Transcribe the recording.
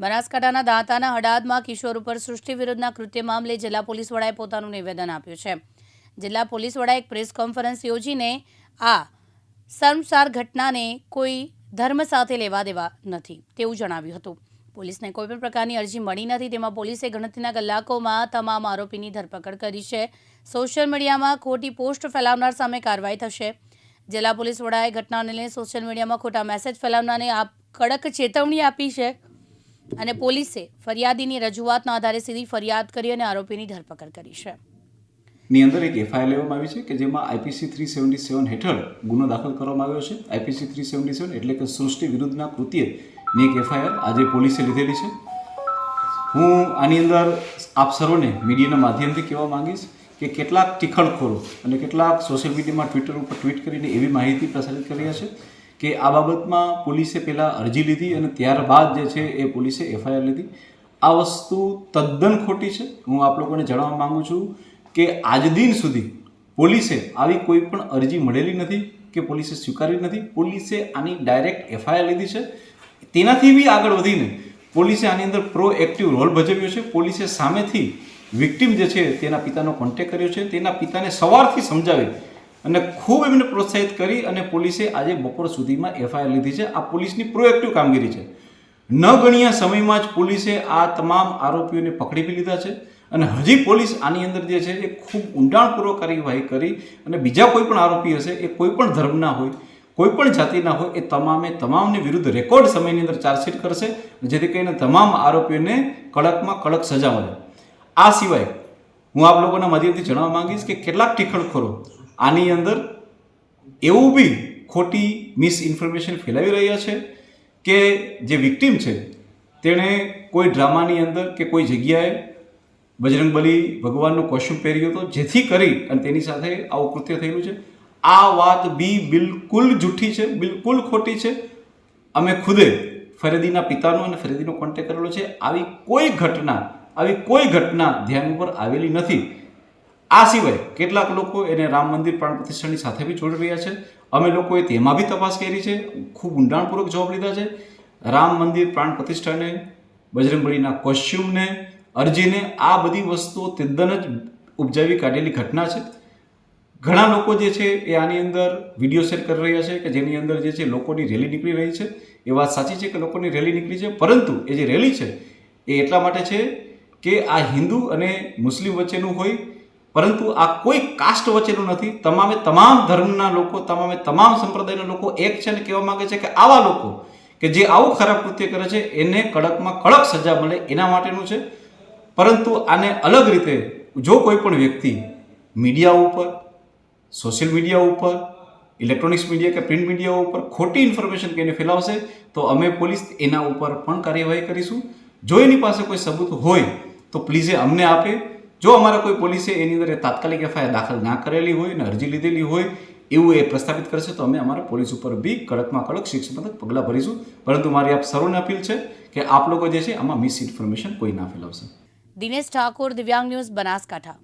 બનાસકાંઠાના દાંતાના હડાદમાં કિશોર ઉપર સૃષ્ટિ વિરુદ્ધના કૃત્ય મામલે જિલ્લા પોલીસ વડાએ પોતાનું નિવેદન આપ્યું છે। જિલ્લા પોલીસ વડાએ એક પ્રેસ કોન્ફરન્સ યોજીને આ શર્મસાર ઘટનાને કોઈ ધર્મ સાથે લેવા દેવા નથી તેવું જણાવ્યું હતું। પોલીસને કોઈપણ પ્રકારની અરજી મળી નથી, તેમાં પોલીસે ગણતરીના કલાકોમાં તમામ આરોપીની ધરપકડ કરી છે। સોશિયલ મીડિયામાં ખોટી પોસ્ટ ફેલાવનાર સામે કાર્યવાહી થશે। જિલ્લા પોલીસ વડાએ ઘટનાને લઈને સોશિયલ મીડિયામાં ખોટા મેસેજ ફેલાવનારને કડક ચેતવણી આપી છે અને પોલીસે ફરિયાદીની રજૂઆતના આધારે સીધી ફરિયાદ કરી અને આરોપીની ધરપકડ કરી છે। ની અંદર એક એફઆઈઆર લેવામાં આવી છે કે જેમાં આઈપીસી 377 હેઠળ ગુનો દાખલ કરવામાં આવ્યો છે। આઈપીસી 377 એટલે કે સૃષ્ટિ વિરુદ્ધના કૃત્યની એક એફઆઈઆર આજે પોલીસે લીધેલી છે। હું આની અંદર આપ સર્વને મીડિયાના માધ્યમથી કહેવા માંગીશ કે કેટલાક ટીખળખોરો અને કેટલાક સોશિયલ મીડિયામાં ટ્વિટર ઉપર ટ્વીટ કરીને એવી માહિતી પ્રસારિત કરી રહ્યા છે કે આ બાબતમાં પોલીસે પહેલાં અરજી લીધી અને ત્યારબાદ જે છે એ પોલીસે એફઆઈઆર લીધી। આ વસ્તુ તદ્દન ખોટી છે। હું આપ લોકોને જણાવવા માગું છું કે આજ દિન સુધી પોલીસે આવી કોઈ પણ અરજી મળેલી નથી કે પોલીસે સ્વીકારી નથી। પોલીસે આની ડાયરેક્ટ એફઆઈઆર લીધી છે। તેનાથી બી આગળ વધીને પોલીસે આની અંદર પ્રોએક્ટિવ રોલ ભજવ્યો છે। પોલીસે સામેથી વિક્ટિમ જે છે તેના પિતાનો કોન્ટેક્ટ કર્યો છે, તેના પિતાને સવારથી સમજાવી અને ખૂબ એમને પ્રોત્સાહિત કરી અને પોલીસે આજે બપોર સુધીમાં એફઆઈઆર લીધી છે। આ પોલીસની પ્રોએક્ટિવ કામગીરી છે। ન ગણ્યા સમયમાં જ પોલીસે આ તમામ આરોપીઓને પકડી બી લીધા છે અને હજી પોલીસ આની અંદર જે છે એ ખૂબ ઊંડાણપૂર્વક કાર્યવાહી કરી અને બીજા કોઈ પણ આરોપી હશે એ કોઈ પણ ધર્મના હોય, કોઈ પણ જાતિના હોય, એ તમામની વિરુદ્ધ રેકોર્ડ સમયની અંદર ચાર્જશીટ કરશે જેથી કરીને તમામ આરોપીઓને કડકમાં કડક સજા મળે। આ સિવાય હું આપ લોકોના માધ્યમથી જણાવવા માંગીશ કે કેટલાક ટીખળખોરો આની અંદર એવું બી ખોટી મિસઇન્ફોર્મેશન ફેલાવી રહ્યા છે કે જે વિક્ટિમ છે તેણે કોઈ ડ્રામાની અંદર કે કોઈ જગ્યાએ બજરંગબલી ભગવાનનો કોસ્ચ્યુમ પહેર્યો હતો જેથી કરી અને તેની સાથે આવું કૃત્ય થયેલું છે। આ વાત બી બિલકુલ જૂઠી છે, બિલકુલ ખોટી છે। અમે ખુદે ફરિયાદીના પિતાનો અને ફરિયાદીનો કોન્ટેક્ટ કરેલો છે। આવી કોઈ ઘટના ધ્યાન ઉપર આવેલી નથી। આ સિવાય કેટલાક લોકો એને રામ મંદિર પ્રાણ પ્રતિષ્ઠાની સાથે બી જોડી રહ્યા છે। અમે લોકોએ તેમાં બી તપાસ કરી છે, ખૂબ ઊંડાણપૂર્વક જવાબ લીધા છે। રામ મંદિર પ્રાણ પ્રતિષ્ઠાને, બજરંગબલીના કોસ્ચ્યુમને, અરજીને, આ બધી વસ્તુઓ તદ્દન જ ઉપજાવી કાઢેલી ઘટના છે। ઘણા લોકો જે છે એ આની અંદર વિડીયો શેર કરી રહ્યા છે કે જેની અંદર જે છે લોકોની રેલી નીકળી રહી છે। એ વાત સાચી છે કે લોકોની રેલી નીકળી છે, પરંતુ એ જે રેલી છે એ એટલા માટે છે કે આ હિન્દુ અને મુસ્લિમ વચ્ચેનું હોય, પરંતુ આ કોઈ કાસ્ટ વચ્ચેનું નથી। તમામ ધર્મના લોકો, તમામ સંપ્રદાયના લોકો એક છે અને કહેવા માંગે છે કે આવા લોકો કે જે આવું ખરાબ કૃત્ય કરે છે એને કડકમાં કડક સજા મળે એના માટેનું છે। પરંતુ આને અલગ રીતે જો કોઈ પણ વ્યક્તિ મીડિયા ઉપર, સોશિયલ મીડિયા ઉપર, ઇલેક્ટ્રોનિક્સ મીડિયા કે પ્રિન્ટ મીડિયા ઉપર ખોટી ઇન્ફોર્મેશન કહીને ફેલાવશે તો અમે પોલીસ એના ઉપર પણ કાર્યવાહી કરીશું। જો એની પાસે કોઈ સબૂત હોય તો પ્લીઝ અમને આપે। જો અમારા કોઈ પોલીસે એની અંદર તાત્કાલિક એફઆઈઆર દાખલ ના કરેલી હોય ને અરજી લીધેલી હોય એવું એ પ્રસ્થાપિત કરશે તો અમે અમારા પોલીસ ઉપર બી કડકમાં કડક શિક્ષાત્મક પગલાં ભરીશું। પરંતુ મારી આપ સર્વને અપીલ છે કે આપ લોકો જે છે આમાં મિસઇન્ફોર્મેશન કોઈ ના ફેલાવશે। દિનેશ ઠાકોર, દિવ્યાંગ ન્યૂઝ, બનાસકાંઠા।